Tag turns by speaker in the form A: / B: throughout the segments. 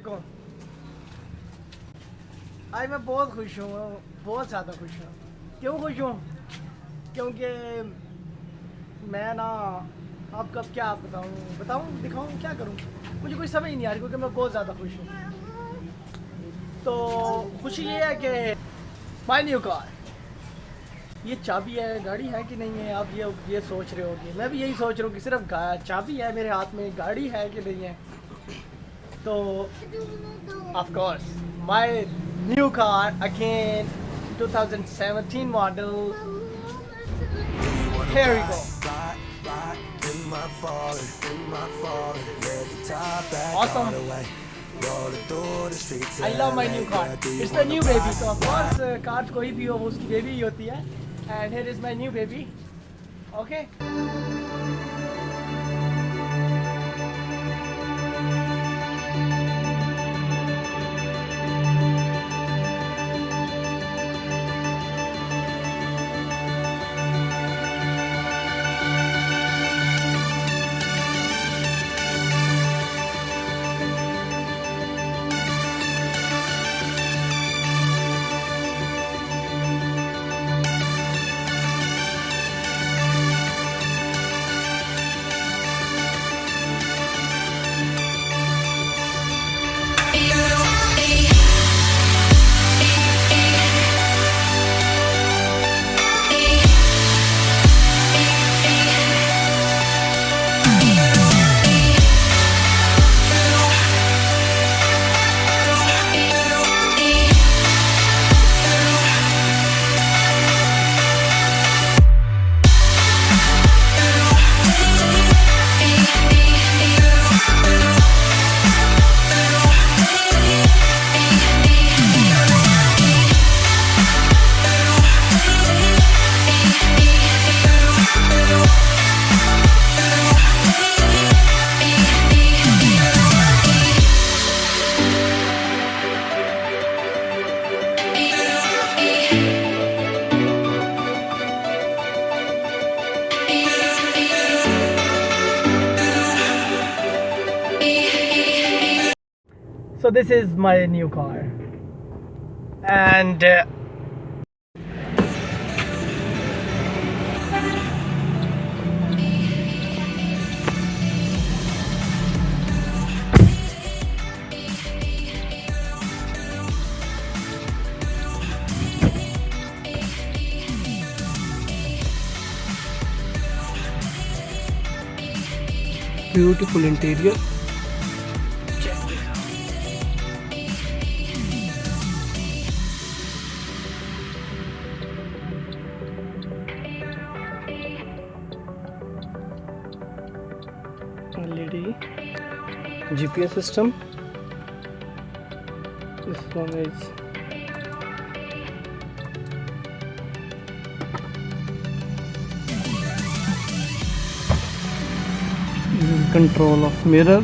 A: वालेकुम। आज मैं बहुत खुश हूँ, बहुत ज़्यादा खुश हूँ। क्यों खुश हूँ? क्योंकि मैं ना आपको अब क्या बताऊँ दिखाऊँ, क्या करूँ, मुझे कुछ समझ नहीं आ रही क्योंकि मैं बहुत ज़्यादा खुश हूँ। तो खुशी ये है कि माय न्यू कार, ये चाबी है, गाड़ी है कि नहीं है, आप ये सोच रहे होगे। मैं भी यही सोच रहा हूँ कि सिर्फ चाबी है मेरे हाथ में, गाड़ी है कि नहीं है। तो of course my new car again, 2017 model. Here we go. Awesome. I love my new car. It's my new baby. So of course car कोई भी हो वो उसकी बेबी ही होती है. And here is my new baby. Okay. So this is my new car, and beautiful interior. LED GPS system. This one is control of mirror.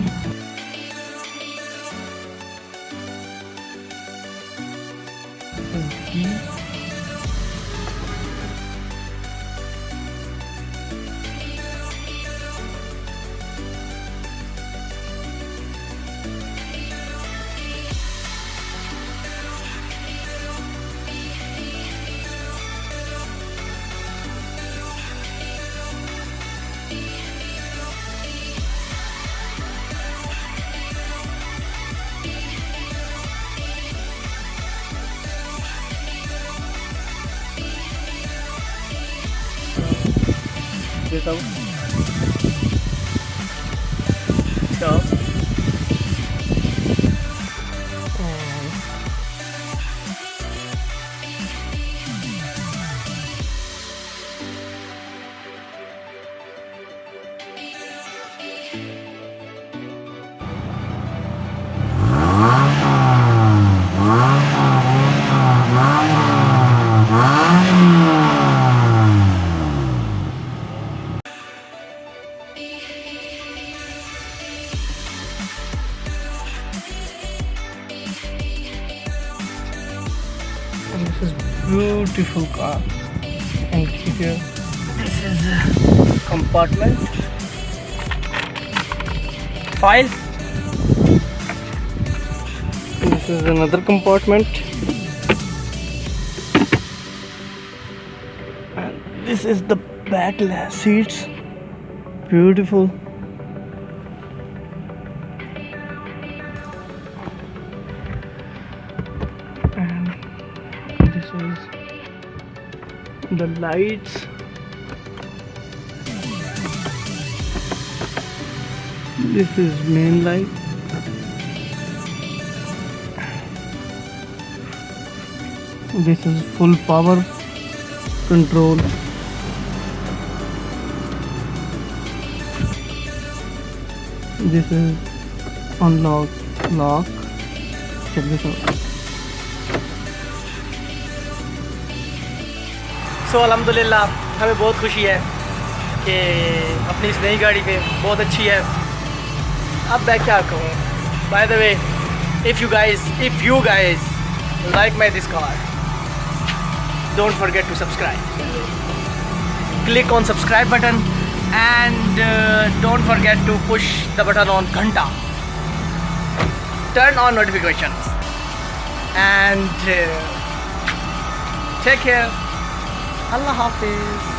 A: This is key. देता हूँ Shah. And this is beautiful car. And here, this is a compartment. File. This is another compartment. And this is the back seats. Beautiful. And this is the lights. This is main light. This is full power control. This is unlock lock. Check this out. So अल्हम्दुलिल्लाह हमें बहुत खुशी है कि अपनी इस नई गाड़ी पे बहुत अच्छी है. अब मैं क्या कहूँ. By the way, if you guys like this car, don't forget to subscribe. Click on subscribe button and don't forget to push the button on ghanta. Turn on notifications and take care. Allah Hafiz.